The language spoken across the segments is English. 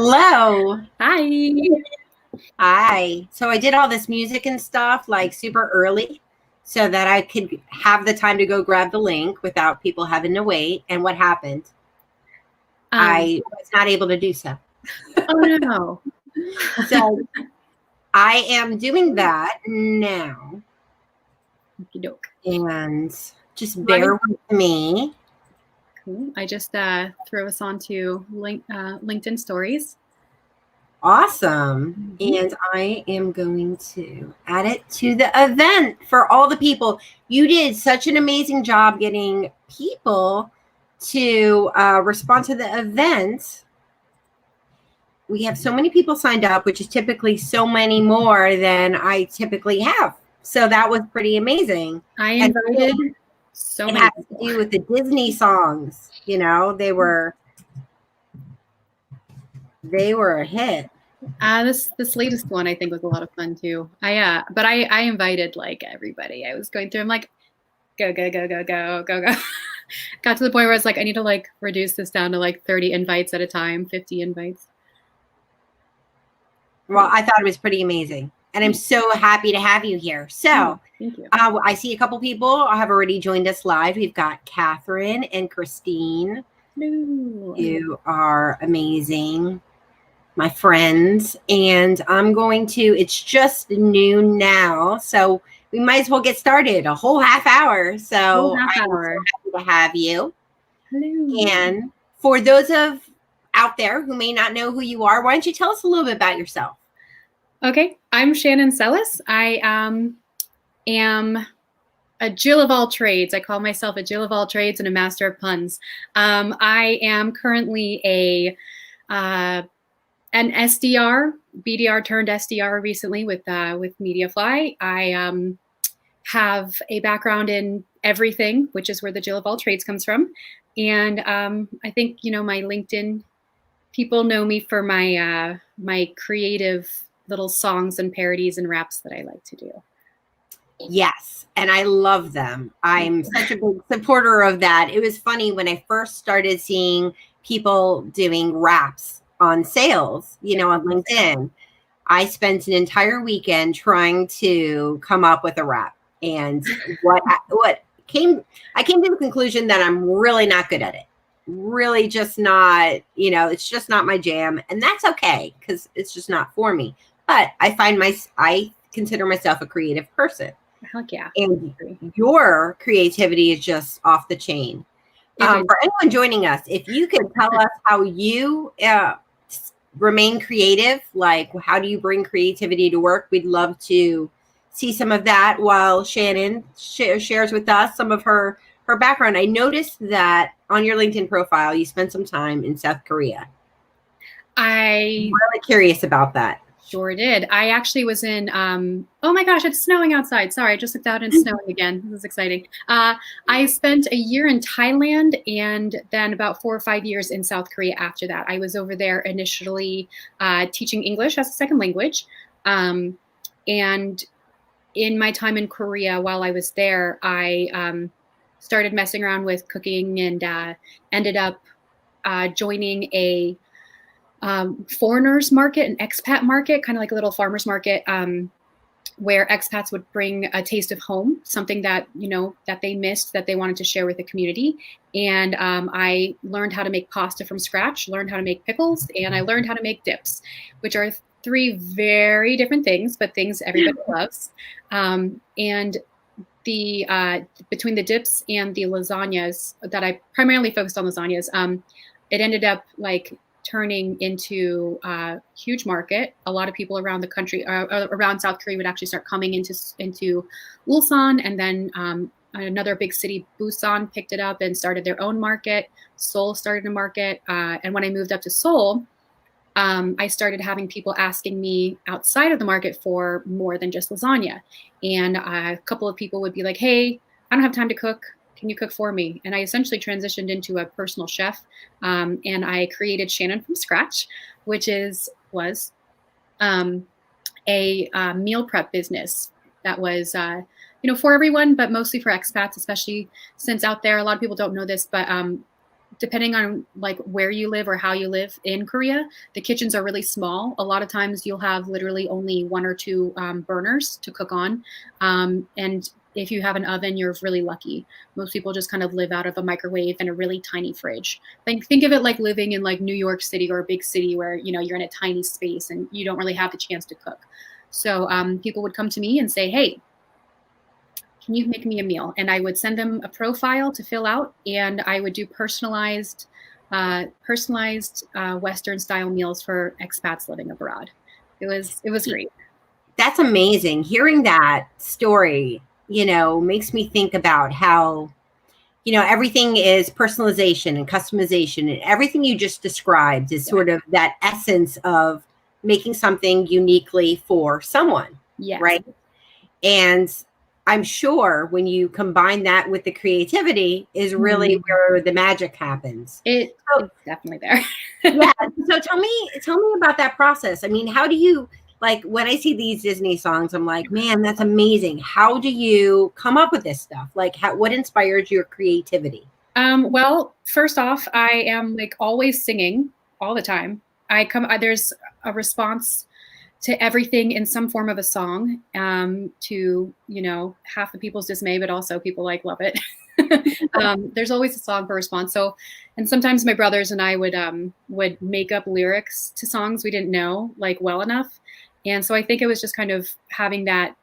Hello. Hi. Hi. So I did all this music and stuff like super early so that I could have the time to go grab the link without people having to wait. And what happened? I was not able to do so. Oh no. So I am doing that now. Okey-doke. And just bear with me. Cool. I just threw us onto LinkedIn stories. Awesome. And I am going to add it to the event for all the people. You did such an amazing job getting people to respond to the event. We have so many people signed up, which is typically so many more than I typically have. So that was pretty amazing. I invited so many. It has to do with the Disney songs. You know, they were a hit. This latest one I think was a lot of fun too. I invited like everybody. I was going through. I'm like, go. Got to the point where I was like, I need to like reduce this down to like 30 invites at a time, 50 invites. Well, I thought it was pretty amazing. And I'm so happy to have you here. So thank you. I see a couple people have already joined us live. We've got Catherine and Christine. Hello. You are amazing, my friends. And I'm going to, it's just noon now. So we might as well get started. A whole half hour. So I'm so happy to have you. Hello. And for those out there who may not know who you are, why don't you tell us a little bit about yourself? Okay, I'm Shannon Selis. I am a Jill of all trades. I call myself a Jill of all trades and a master of puns. I am currently an SDR, BDR turned SDR recently with MediaFly. I have a background in everything, which is where the Jill of all trades comes from. And I think, my LinkedIn people know me for my my creative little songs and parodies and raps that I like to do. Yes, and I love them. I'm such a big supporter of that. It was funny when I first started seeing people doing raps on sales, on LinkedIn. I spent an entire weekend trying to come up with a rap. And I came to the conclusion that I'm really not good at it. Really just not, it's just not my jam. And that's okay because it's just not for me. But I consider myself a creative person. Heck yeah. And your creativity is just off the chain. For anyone joining us, if you could tell us how you remain creative, like how do you bring creativity to work? We'd love to see some of that while Shannon shares with us some of her background. I noticed that on your LinkedIn profile, you spent some time in South Korea. I'm really curious about that. Sure did. I actually was in, oh my gosh, it's snowing outside. Sorry, I just looked out and it's snowing again. This is exciting. I spent a year in Thailand and then about 4 or 5 years in South Korea after that. I was over there initially teaching English as a second language. And in my time in Korea, while I was there, I started messing around with cooking and ended up joining a foreigners market, an expat market, kind of like a little farmers market, where expats would bring a taste of home, something that, that they missed, that they wanted to share with the community. And I learned how to make pasta from scratch, learned how to make pickles, and I learned how to make dips, which are 3 very different things, but things everybody loves. And between the dips and the lasagnas that I primarily focused on lasagnas, it ended up like turning into a huge market. A lot of people around the country, around South Korea, would actually start coming into Ulsan, and then another big city, Busan, picked it up and started their own market. Seoul started a market, and when I moved up to Seoul, I started having people asking me outside of the market for more than just lasagna. And a couple of people would be like, "Hey, I don't have time to cook. Can you cook for me?" And I essentially transitioned into a personal chef, and I created Shannon from scratch, which was a meal prep business that was for everyone, but mostly for expats, especially since out there a lot of people don't know this, but depending on like where you live or how you live in Korea, the kitchens are really small. A lot of times you'll have literally only 1 or 2 burners to cook on. And if you have an oven, you're really lucky. Most people just kind of live out of a microwave and a really tiny fridge. Think of it like living in like New York City or a big city where, you know, you're in a tiny space and you don't really have the chance to cook. So people would come to me and say, hey, can you make me a meal? And I would send them a profile to fill out, and I would do personalized Western style meals for expats living abroad. It was great. That's amazing. Hearing that story, you know, makes me think about how, you know, everything is personalization and customization, and everything you just described is sort of that essence of making something uniquely for someone. Yes. Right. And I'm sure when you combine that with the creativity is really where the magic happens. It's definitely there. Yeah. So tell me about that process. I mean, how do you, like, when I see these Disney songs, I'm like, man, that's amazing. How do you come up with this stuff? Like, what inspires your creativity? Well, first off, I am like always singing all the time. There's a response to everything in some form of a song, to, you know, half the people's dismay, but also people like love it. There's always a song for response. So, and sometimes my brothers and I would make up lyrics to songs we didn't know like well enough. And so I think it was just kind of having that,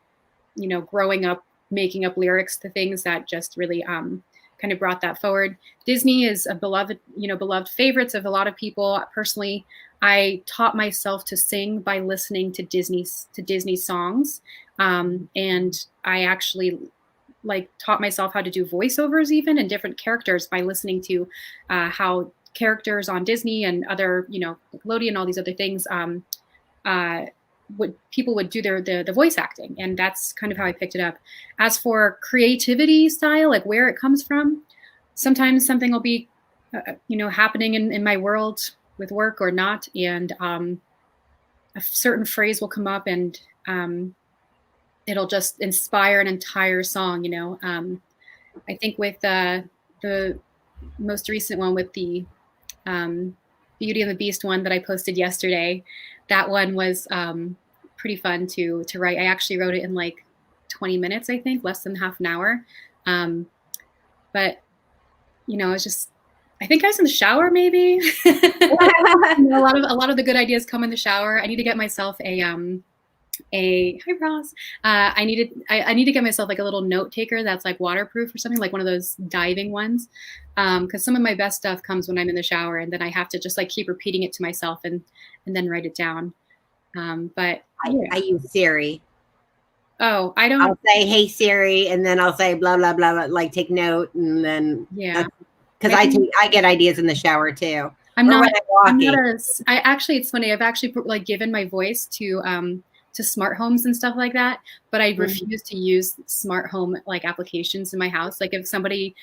you know, growing up, making up lyrics to things that just really kind of brought that forward. Disney is a beloved favorites of a lot of people. Personally, I taught myself to sing by listening to Disney songs. And I actually like taught myself how to do voiceovers even and different characters by listening to how characters on Disney and other, you know, Nickelodeon, all these other things, people would do the voice acting. And that's kind of how I picked it up. As for creativity style, like where it comes from, sometimes something will be, you know, happening in my world with work or not. And a certain phrase will come up and it'll just inspire an entire song, you know. I think with the most recent one with the Beauty and the Beast one that I posted yesterday, that one was pretty fun to write. I actually wrote it in like 20 minutes, I think, less than half an hour. But, you know, it's just, I think I was in the shower, maybe. You know, a lot of the good ideas come in the shower. I need to get myself hi Ross. I need to get myself like a little note taker that's like waterproof or something, like one of those diving ones. Because some of my best stuff comes when I'm in the shower, and then I have to just like keep repeating it to myself and then write it down. But I use Siri. Oh, I don't. I'll say, "Hey Siri," and then I'll say blah blah blah, like take note, and then because I get ideas in the shower too. It's funny. I've actually like given my voice to smart homes and stuff like that, but I refuse to use smart home like applications in my house. Like if somebody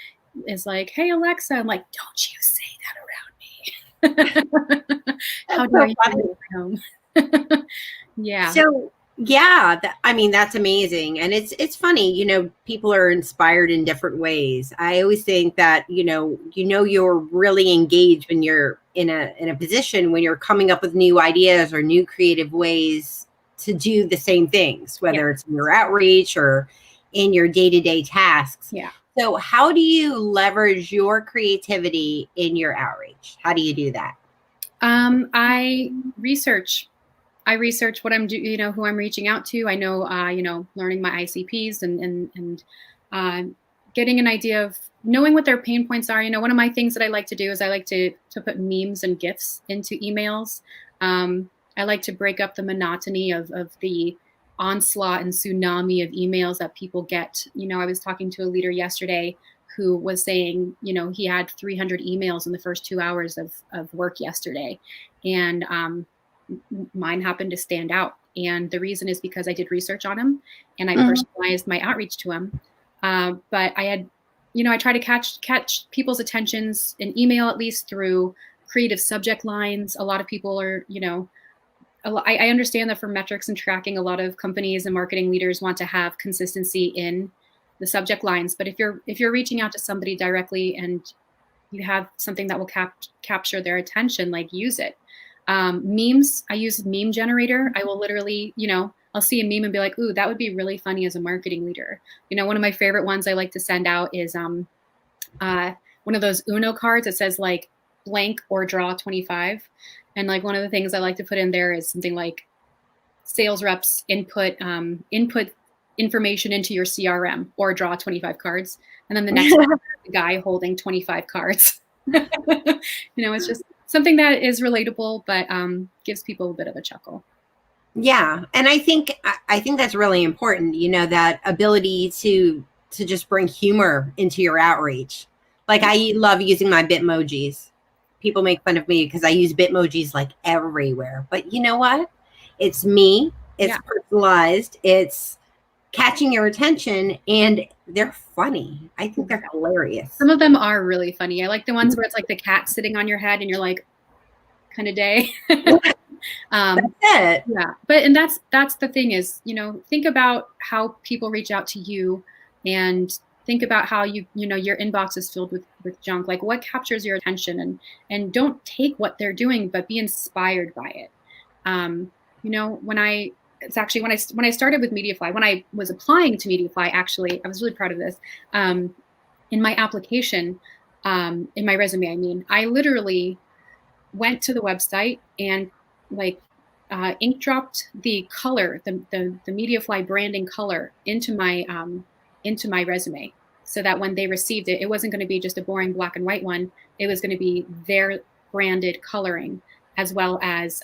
is like, "Hey Alexa," I'm like, "Don't you say that around me." How dare you in my home? Yeah. So yeah, I mean, that's amazing. And it's funny, you know, people are inspired in different ways. I always think that, you know, you're really engaged when you're in a position when you're coming up with new ideas or new creative ways to do the same things, whether it's in your outreach or in your day-to-day tasks. Yeah. So how do you leverage your creativity in your outreach? How do you do that? I research what I'm doing, you know, who I'm reaching out to. I know, you know, learning my ICPs and getting an idea of knowing what their pain points are. You know, one of my things that I like to do is I like to put memes and GIFs into emails. I like to break up the monotony of the onslaught and tsunami of emails that people get. You know, I was talking to a leader yesterday who was saying, you know, he had 300 emails in the first 2 hours of work yesterday. And mine happened to stand out. And the reason is because I did research on him and I personalized my outreach to him. But I had, you know, I try to catch people's attentions in email, at least through creative subject lines. A lot of people are, you know, I understand that for metrics and tracking, a lot of companies and marketing leaders want to have consistency in the subject lines. But if you're reaching out to somebody directly and you have something that will capture their attention, like use it. Memes, I use meme generator. I will literally, I'll see a meme and be like, ooh, that would be really funny as a marketing leader. One of my favorite ones I like to send out is one of those Uno cards that says like blank or draw 25. And like one of the things I like to put in there is something like sales reps input information into your CRM or draw 25 cards. And then the next the guy holding 25 cards. It's just something that is relatable, but gives people a bit of a chuckle. Yeah. And I think that's really important, that ability to just bring humor into your outreach. Like I love using my Bitmojis. People make fun of me because I use Bitmojis like everywhere. But you know what? It's me. It's personalized. It's catching your attention, and they're funny. I think they're hilarious. Some of them are really funny. I like the ones where it's like the cat sitting on your head and you're like, kind of day. That's it. Yeah. And that's the thing is, think about how people reach out to you, and think about how your inbox is filled with junk. Like what captures your attention, and don't take what they're doing, but be inspired by it. When I started with Mediafly, when I was applying to Mediafly, actually, I was really proud of this. In my application, in my resume, I literally went to the website and like ink dropped the color, the Mediafly branding color into my resume, so that when they received it, it wasn't going to be just a boring black and white one. It was going to be their branded coloring, as well as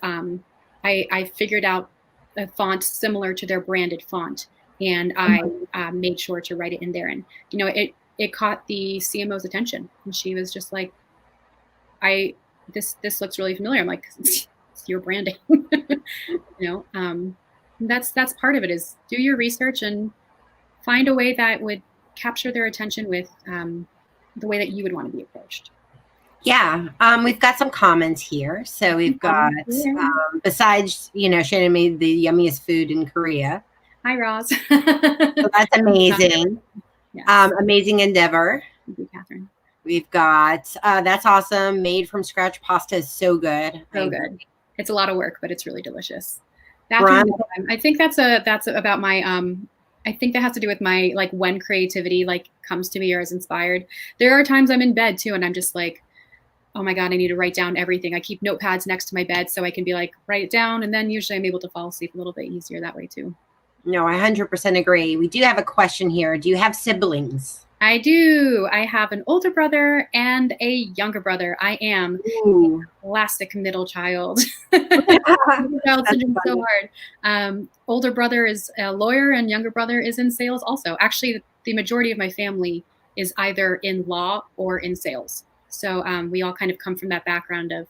I figured out a font similar to their branded font, and I made sure to write it in there. And it caught the CMO's attention, and she was just like, this looks really familiar. I'm like, it's your branding. That's part of it, is do your research and find a way that would capture their attention with the way that you would want to be approached. Yeah. We've got some comments here. So we've got, besides, Shannon made the yummiest food in Korea. Hi, Roz. So that's amazing. Yes. Amazing endeavor. Thank you, Catherine. We've got, that's awesome. Made from scratch pasta is so good. So good. It's a lot of work, but it's really delicious. I think that's about my, I think that has to do with my, like, when creativity like comes to me or is inspired. There are times I'm in bed too, and I'm just like, oh my God, I need to write down everything. I keep notepads next to my bed so I can be like, write it down. And then usually I'm able to fall asleep a little bit easier that way too. No, I 100% agree. We do have a question here. Do you have siblings? I do. I have an older brother and a younger brother. I am a plastic middle child. Child syndrome so hard. Older brother is a lawyer and younger brother is in sales also. Actually, the majority of my family is either in law or in sales. So we all kind of come from that background of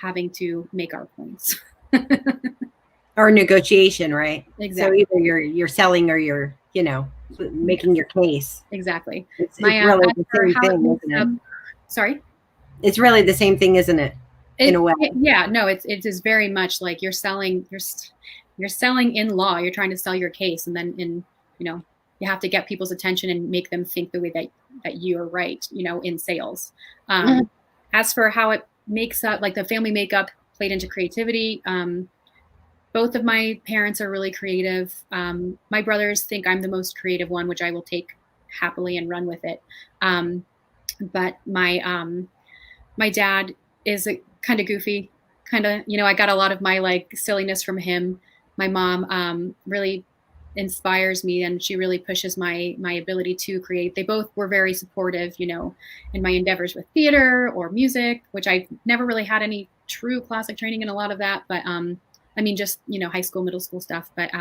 having to make our points. Or negotiation, right? Exactly. So either you're selling or you're, making your case. Exactly. It's really the same thing, isn't it? Sorry? It's really the same thing, isn't it? In a way. Yeah, no, it is very much like you're selling in law. You're trying to sell your case, and then you have to get people's attention and make them think the way that you're right, in sales. As for how it makes up, like the family makeup played into creativity, both of my parents are really creative. My brothers think I'm the most creative one, which I will take happily and run with it. But my dad is a kind of goofy, I got a lot of my like silliness from him. My mom really inspires me, and she really pushes my ability to create. They both were very supportive, in my endeavors with theater or music, which I never really had any true classic training in a lot of that, but just high school, middle school stuff. But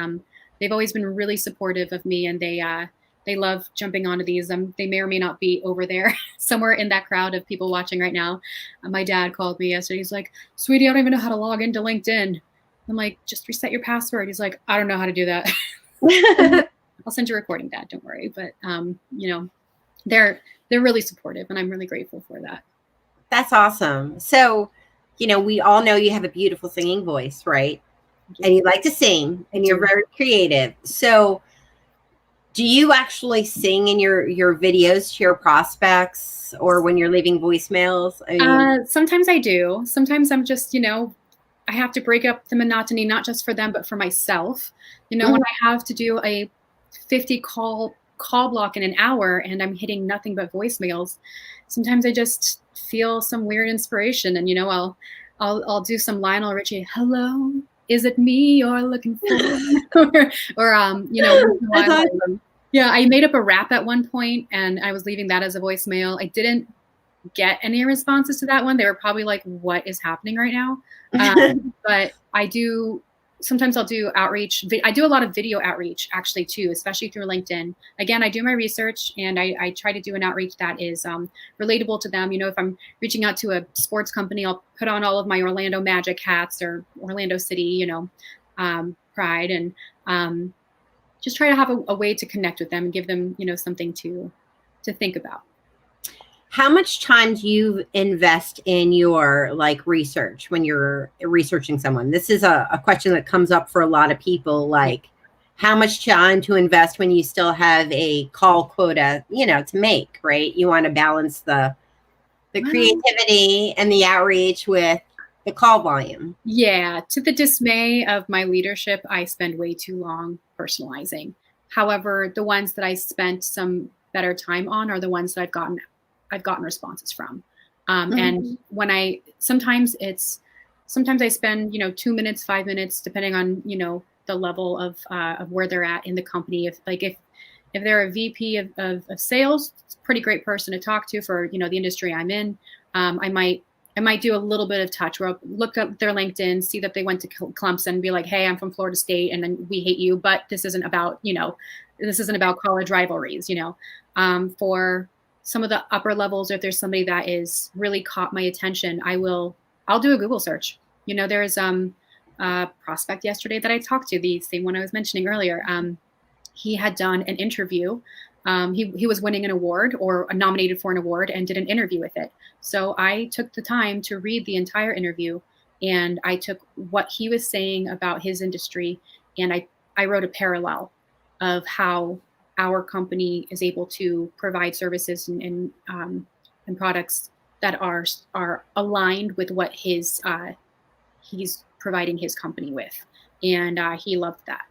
they've always been really supportive of me, and they love jumping onto these. They may or may not be over there somewhere in that crowd of people watching right now. My dad called me yesterday. He's like, "Sweetie, I don't even know how to log into LinkedIn." I'm like, "Just reset your password." He's like, "I don't know how to do that." I'll send you a recording, Dad. Don't worry. But they're really supportive, and I'm really grateful for that. That's awesome. So, we all know you have a beautiful singing voice, right? And you like to sing, and you're very creative. So, Do you actually sing in your videos to your prospects or when you're leaving voicemails? I mean, Sometimes I do. Sometimes I'm just, I have to break up the monotony, not just for them, but for myself. When I have to do a 50 call block in an hour and I'm hitting nothing but voicemails, sometimes I just feel some weird inspiration, and I'll do some Lionel Richie, hello, is it me you're looking for? that's awesome. Yeah, I made up a rap at one point and I was leaving that as a voicemail. I didn't get any responses to that one. They were probably like, what is happening right now? But sometimes I'll do outreach. I do a lot of video outreach actually too, especially through LinkedIn. Again, I do my research and I try to do an outreach that is relatable to them. If I'm reaching out to a sports company, I'll put on all of my Orlando Magic hats or Orlando City, pride, and just try to have a way to connect with them and give them, something to think about. How much time do you invest in your research when you're researching someone? This is a question that comes up for a lot of people. Like, how much time to invest when you still have a call quota, to make, right? You want to balance the creativity and the outreach with the call volume. Yeah, to the dismay of my leadership, I spend way too long personalizing. However, the ones that I spent some better time on are the ones that I've gotten responses from. And when sometimes I spend, 2 minutes, 5 minutes, depending on, the level of where they're at in the company. If they're a VP of sales, it's a pretty great person to talk to for, the industry I'm in. I might do a little bit of touch where I'll look up their LinkedIn, see that they went to Clemson, and be like, hey, I'm from Florida State and then we hate you, but this isn't about college rivalries, for some of the upper levels, if there's somebody that is really caught my attention, I'll do a Google search. There's a prospect yesterday that I talked to, the same one I was mentioning earlier. He had done an interview. He was winning an award or nominated for an award and did an interview with it. So I took the time to read the entire interview, and I took what he was saying about his industry, and I wrote a parallel of how our company is able to provide services and products that are aligned with what he's providing his company with, and he loved that.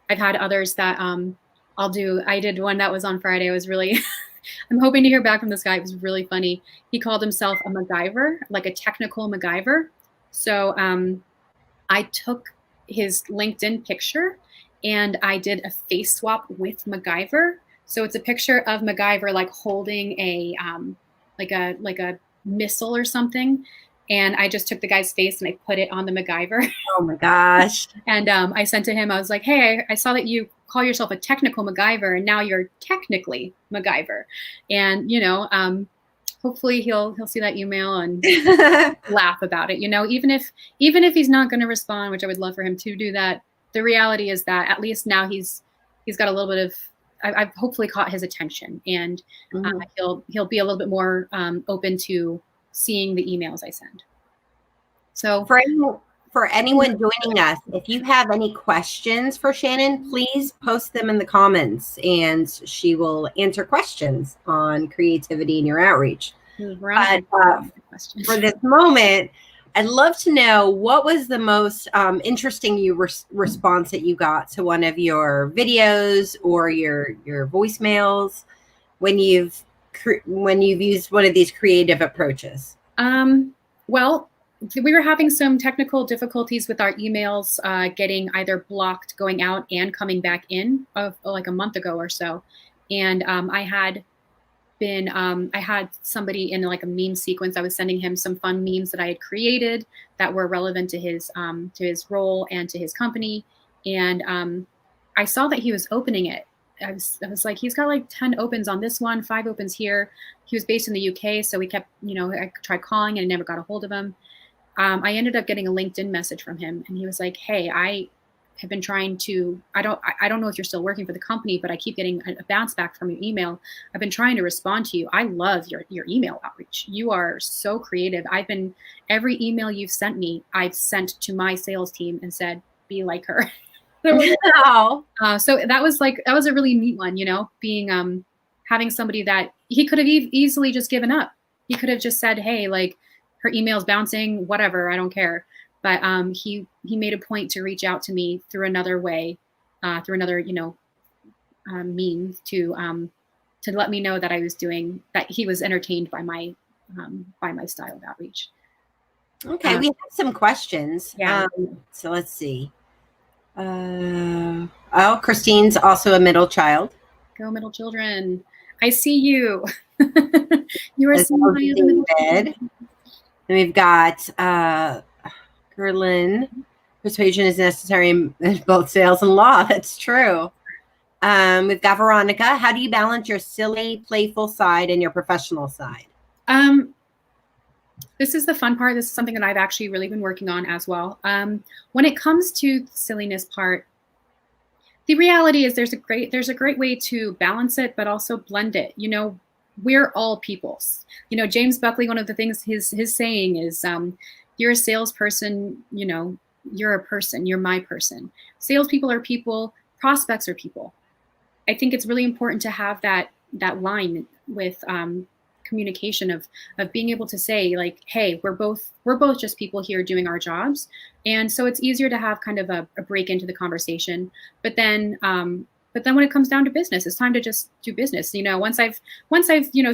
I've had others that I did one that was on Friday. I was really I'm hoping to hear back from this guy. It was really funny. He called himself a MacGyver, like a technical MacGyver. So I took his LinkedIn picture and I did a face swap with MacGyver. So it's a picture of MacGyver like holding a like a missile or something. And I just took the guy's face and I put it on the MacGyver. Oh my gosh. And I sent to him, I was like, hey, I saw that you call yourself a technical MacGyver and now you're technically MacGyver. And, hopefully he'll see that email and laugh about it. Even if he's not going to respond, which I would love for him to do that, the reality is that at least now he's got a little bit of, I've hopefully caught his attention, and he'll be a little bit more open to seeing the emails I send. So for anyone joining us, if you have any questions for Shannon, please post them in the comments and she will answer questions on creativity in your outreach. But for this moment, I'd love to know, what was the most interesting response that you got to one of your videos or your voicemails when you've used one of these creative approaches? Well, we were having some technical difficulties with our emails getting either blocked going out and coming back in like a month ago or so. And I had somebody in like a meme sequence. I was sending him some fun memes that I had created that were relevant to his role and to his company. And I saw that he was opening it. I was like, he's got like 10 opens on this one, 5 opens here. He was based in the UK. So we kept, I tried calling and I never got a hold of him. I ended up getting a LinkedIn message from him, and he was like, hey, I have been trying to, I don't know if you're still working for the company, but I keep getting a bounce back from your email. I've been trying to respond to you. I love your email outreach. You are so creative. Every email you've sent me, I've sent to my sales team and said, be like her. Wow. So that was a really neat one, being having somebody that he could have easily just given up. He could have just said, hey, like, her email's bouncing, whatever, I don't care. But he made a point to reach out to me through another way, through another means to let me know that that he was entertained by my style of outreach. Okay, we have some questions. Yeah. So let's see. Christine's also a middle child. Go middle children. I see you. You are smiling. And we've got Gerlin. Persuasion is necessary in both sales and law. That's true. We've got Veronica. How do you balance your silly, playful side and your professional side? This is the fun part. This is something that I've actually really been working on as well. When it comes to the silliness part, the reality is there's a great way to balance it, but also blend it. We're all peoples. James Buckley, one of the things his saying is, you're a salesperson, you're a person, you're my person. Salespeople are people, prospects are people. I think it's really important to have that line with communication of being able to say, like, hey, we're both just people here doing our jobs. And so it's easier to have kind of a break into the conversation. But then when it comes down to business, it's time to just do business. Once I've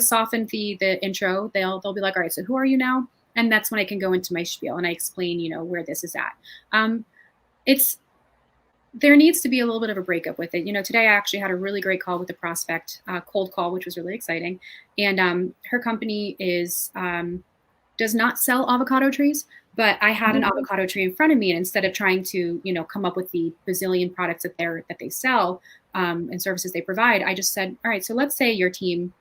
softened the intro, they'll be like, all right, so who are you now? And that's when I can go into my spiel and I explain, where this is at. There needs to be a little bit of a breakup with it. Today I actually had a really great call with a prospect, cold call, which was really exciting. And her company does not sell avocado trees, but I had an avocado tree in front of me. And instead of trying to, come up with the bazillion products that they sell and services they provide, I just said, all right, so let's say your team,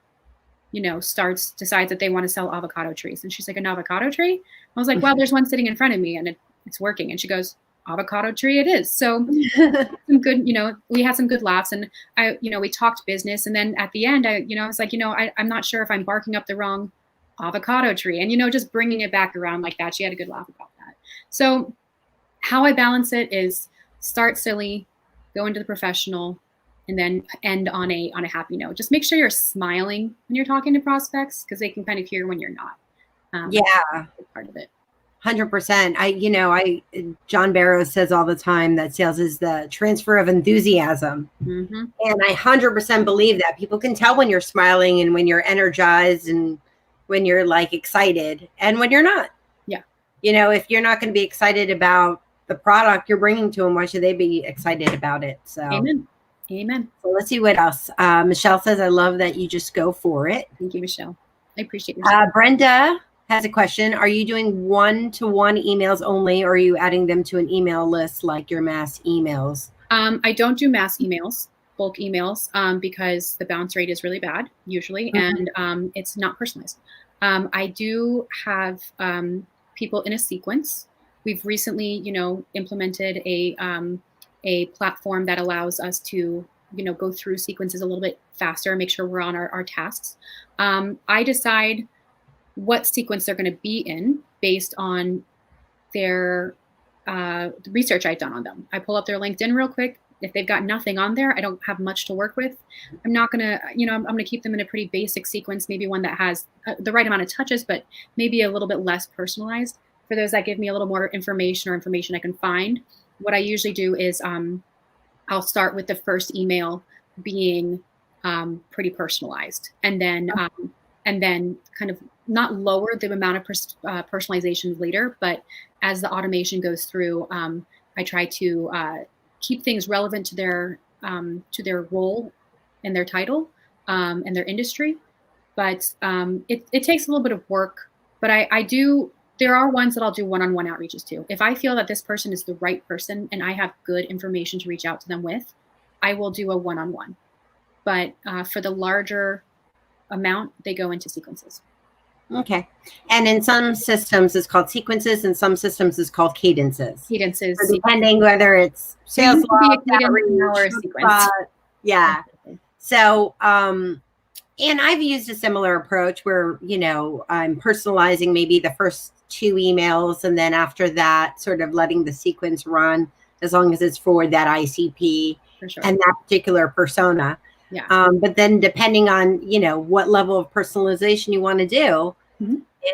decides that they want to sell avocado trees. And she's like, an avocado tree? I was like, well, there's one sitting in front of me and it's working. And she goes, avocado tree it is. So some good, we had some good laughs and we talked business. And then at the end, I was like, I'm not sure if I'm barking up the wrong avocado tree. And, just bringing it back around like that. She had a good laugh about that. So how I balance it is start silly, go into the professional, and then end on a happy note. Just make sure you're smiling when you're talking to prospects because they can kind of hear when you're not. Yeah. Part of it. 100%. John Barrows says all the time that sales is the transfer of enthusiasm. Mm-hmm. And I 100% believe that people can tell when you're smiling and when you're energized and when you're like excited and when you're not. Yeah. If you're not going to be excited about the product you're bringing to them, why should they be excited about it? So Amen. So let's see what else. Michelle says, I love that you just go for it. Thank you, Michelle. I appreciate your Brenda has a question. Are you doing one-to-one emails only, or are you adding them to an email list like your mass emails? I don't do mass emails, bulk emails, because the bounce rate is really bad usually, and it's not personalized. I do have people in a sequence. We've recently, implemented a platform that allows us to, go through sequences a little bit faster, make sure we're on our tasks. I decide what sequence they're going to be in based on their research I've done on them. I pull up their LinkedIn real quick. If they've got nothing on there, I don't have much to work with. I'm not going to, I'm going to keep them in a pretty basic sequence, maybe one that has the right amount of touches, but maybe a little bit less personalized. For those that give me a little more information I can find, what I usually do is I'll start with the first email being pretty personalized, and then kind of not lower the amount of personalization later, but as the automation goes through, I try to keep things relevant to their role and their title and their industry. But it takes a little bit of work, but I do. There are ones that I'll do one-on-one outreaches to. If I feel that this person is the right person and I have good information to reach out to them with, I will do a one-on-one. But for the larger amount, they go into sequences. Okay. And in some systems, it's called sequences, and some systems is called cadences. Cadences. So depending whether it's sales law, or a sequence. Yeah. So, and I've used a similar approach where, I'm personalizing maybe the first 2 emails, and then after that, sort of letting the sequence run. as long as it's for that ICP For sure. and that particular persona. Yeah. But then depending on, what level of personalization you want to do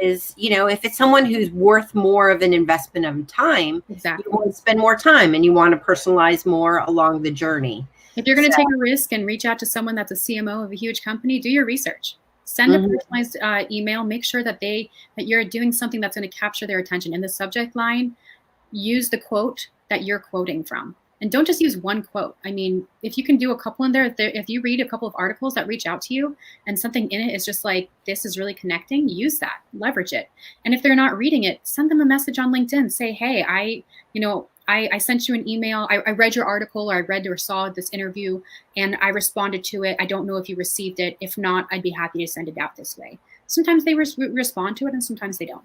is, if it's someone who's worth more of an investment of time, Exactly. you want to spend more time and you want to personalize more along the journey. If you're going to take a risk and reach out to someone that's a CMO of a huge company, do your research. Send a personalized email. Make sure that you're doing something that's going to capture their attention. In the subject line, use the quote that you're quoting from. And don't just use one quote. I mean, if you can do a couple in there, if you read a couple of articles that reach out to you and something in it is just like, this is really connecting, use that, leverage it. And if they're not reading it, send them a message on LinkedIn. Say, hey, I sent you an email. I read your article, or I read or saw this interview, and I responded to it. I don't know if you received it. If not, I'd be happy to send it out this way. Sometimes they respond to it and sometimes they don't.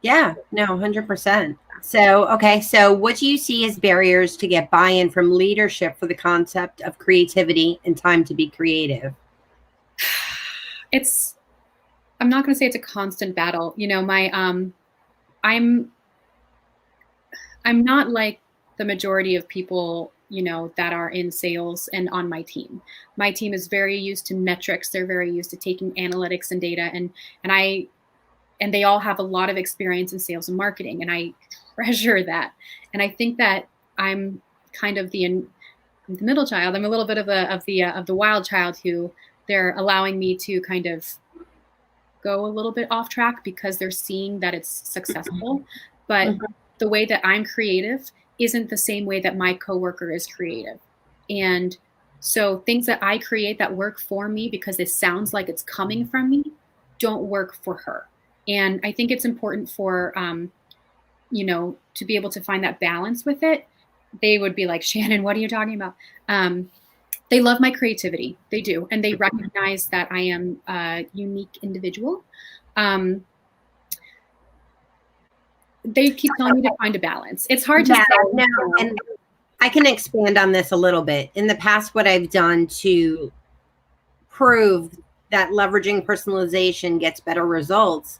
Yeah, no, 100%. So, okay. So what do you see as barriers to get buy-in from leadership for the concept of creativity and time to be creative? I'm not going to say it's a constant battle. I'm not like the majority of people, that are in sales and on my team. My team is very used to metrics. They're very used to taking analytics and data, and they all have a lot of experience in sales and marketing, and I treasure that. And I think that I'm kind of the middle child. I'm a little bit of the wild child who they're allowing me to kind of go a little bit off track because they're seeing that it's successful. But the way that I'm creative isn't the same way that my coworker is creative. And so things that I create that work for me because it sounds like it's coming from me don't work for her. And I think it's important for, to be able to find that balance with it. They would be like, Shannon, what are you talking about? They love my creativity. They do. And they recognize that I am a unique individual. They keep telling me to find a balance. It's hard to say. No, and I can expand on this a little bit. In the past, what I've done to prove that leveraging personalization gets better results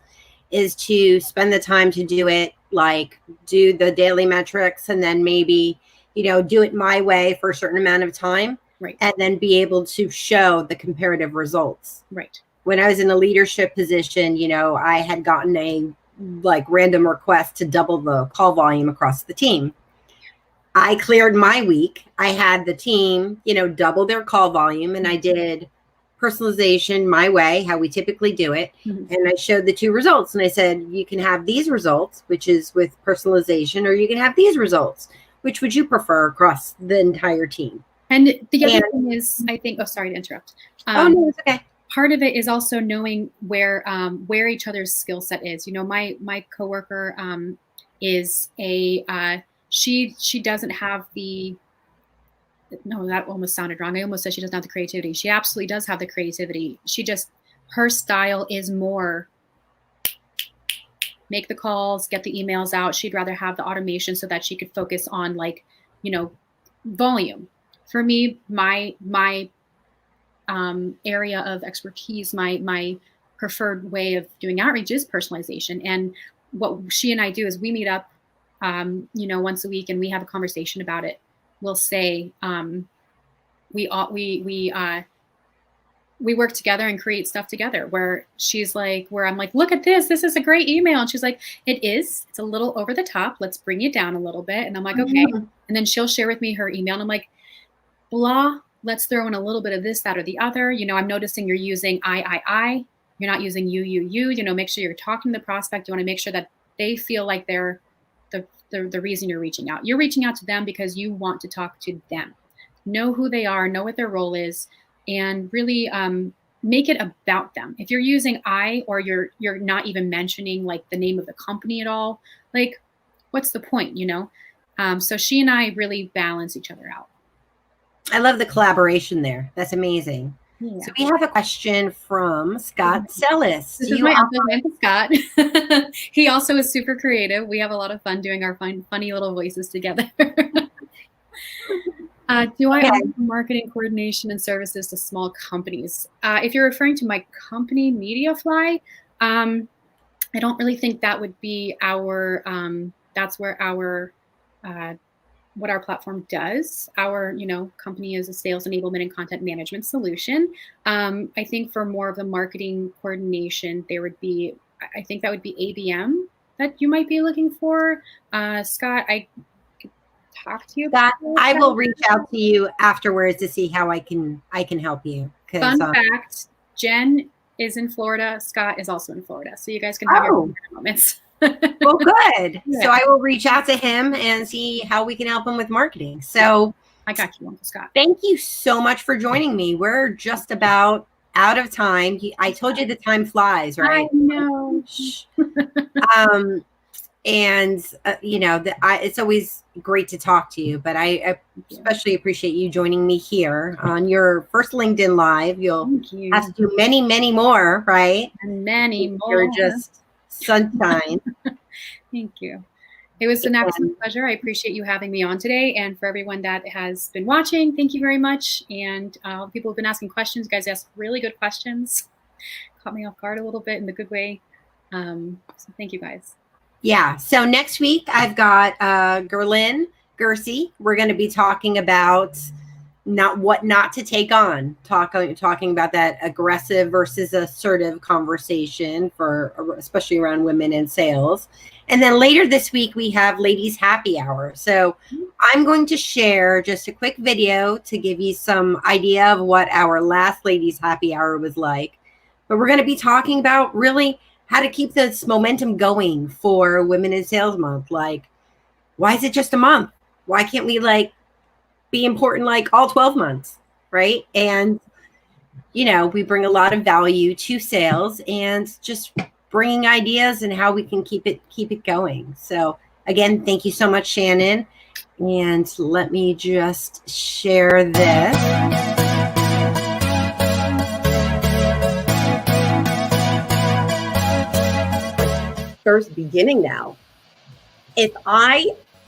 is to spend the time to do it, like do the daily metrics and then maybe, do it my way for a certain amount of time. Right. And then be able to show the comparative results. Right. When I was in a leadership position, I had gotten a random request to double the call volume across the team. I cleared my week. I had the team, double their call volume, and I did personalization my way, how we typically do it. And I showed the two results, and I said, you can have these results, which is with personalization, or you can have these results. Which would you prefer across the entire team? And the other thing is, I think, sorry to interrupt. No, it's okay. Part of it is also knowing where each other's skill set is. My coworker is she doesn't have that almost sounded wrong. I almost said she doesn't have the creativity. She absolutely does have the creativity. Her style is more make the calls, get the emails out. She'd rather have the automation so that she could focus on volume. For me, my area of expertise, my preferred way of doing outreach is personalization. And what she and I do is we meet up, once a week, and we have a conversation about it. We'll say we work together and create stuff together. Where I'm like, look at this. This is a great email, and she's like, it is. It's a little over the top. Let's bring it down a little bit. And I'm like, okay. And then she'll share with me her email, and I'm like, blah. Let's throw in a little bit of this, that, or the other. I'm noticing you're using I. You're not using you. Make sure you're talking to the prospect. You want to make sure that they feel like they're the reason you're reaching out. You're reaching out to them because you want to talk to them. Know who they are, know what their role is, and really make it about them. If you're using I, or you're not even mentioning the name of the company at all, what's the point, So she and I really balance each other out. I love the collaboration there. That's amazing. Yeah. So we have a question from Scott Selis. This is my uncle, Scott. He also is super creative. We have a lot of fun doing our funny little voices together. Do I offer marketing coordination and services to small companies? If you're referring to my company, MediaFly, I don't really think that would be our, that's where our what our platform does. Our, company is a sales enablement and content management solution. I think for more of the marketing coordination, I think that would be ABM that you might be looking for. Scott, I could talk to you about that. I will reach out to you afterwards to see how I can help you. Fun fact, Jen is in Florida. Scott is also in Florida. So you guys can have your moments. Well, good. Yeah. So I will reach out to him and see how we can help him with marketing. So I got you, Uncle Scott. Thank you so much for joining me. We're just about out of time. I told you the time flies, right? I know. It's always great to talk to you, but I especially appreciate you joining me here on your first LinkedIn Live. You'll have to do many, many more, right? And many more. You're just sunshine. Thank you. It was an absolute pleasure. I appreciate you having me on today. And for everyone that has been watching, thank you very much. And people have been asking questions. You guys asked really good questions. Caught me off guard a little bit in the good way. So thank you guys. Yeah. So next week I've got Gerlin Gersey. We're going to be talking about what not to take on, talking about that aggressive versus assertive conversation especially around women in sales. And then later this week we have Ladies Happy Hour. So I'm going to share just a quick video to give you some idea of what our last Ladies Happy Hour was like. But we're going to be talking about really how to keep this momentum going for Women in Sales Month. Like, why is it just a month? Why can't we be important all 12 months, right? And, we bring a lot of value to sales and just bringing ideas and how we can keep it going. So again, thank you so much, Shannon. And let me just share this. First beginning now.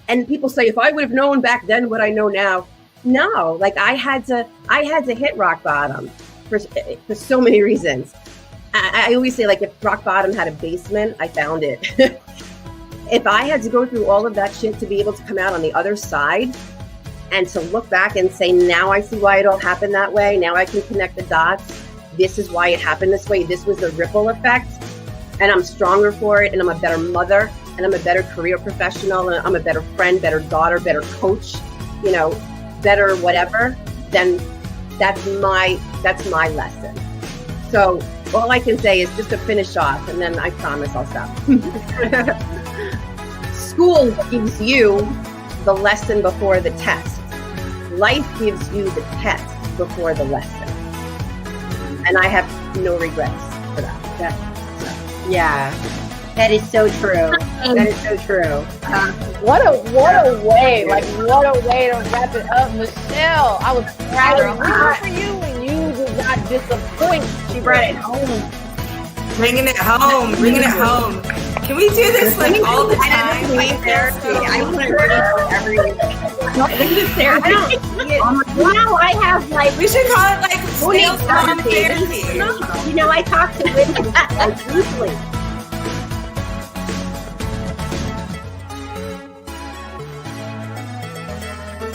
And people say, if I would have known back then what I know now, no, I had to hit rock bottom for so many reasons. I always say, if rock bottom had a basement, I found it. If I had to go through all of that shit to be able to come out on the other side and to look back and say, now I see why it all happened that way. Now I can connect the dots. This is why it happened this way. This was the ripple effect. And I'm stronger for it. And I'm a better mother. And I'm a better career professional. And I'm a better friend, better daughter, better coach, better whatever. Then that's my lesson. So all I can say is just to finish off, and then I promise I'll stop. School gives you the lesson before the test. Life gives you the test before the lesson. And I have no regrets for that. Yeah, that is so true. That is so true. What a way, what a way to wrap it up, Michelle. I was proud of for you, and you did not disappoint. She brought it home. Bringing it home. Can we do this all the time? Therapy. I want to do this every week. Therapy. Now I have we should call it sales therapy. I talk to women usually.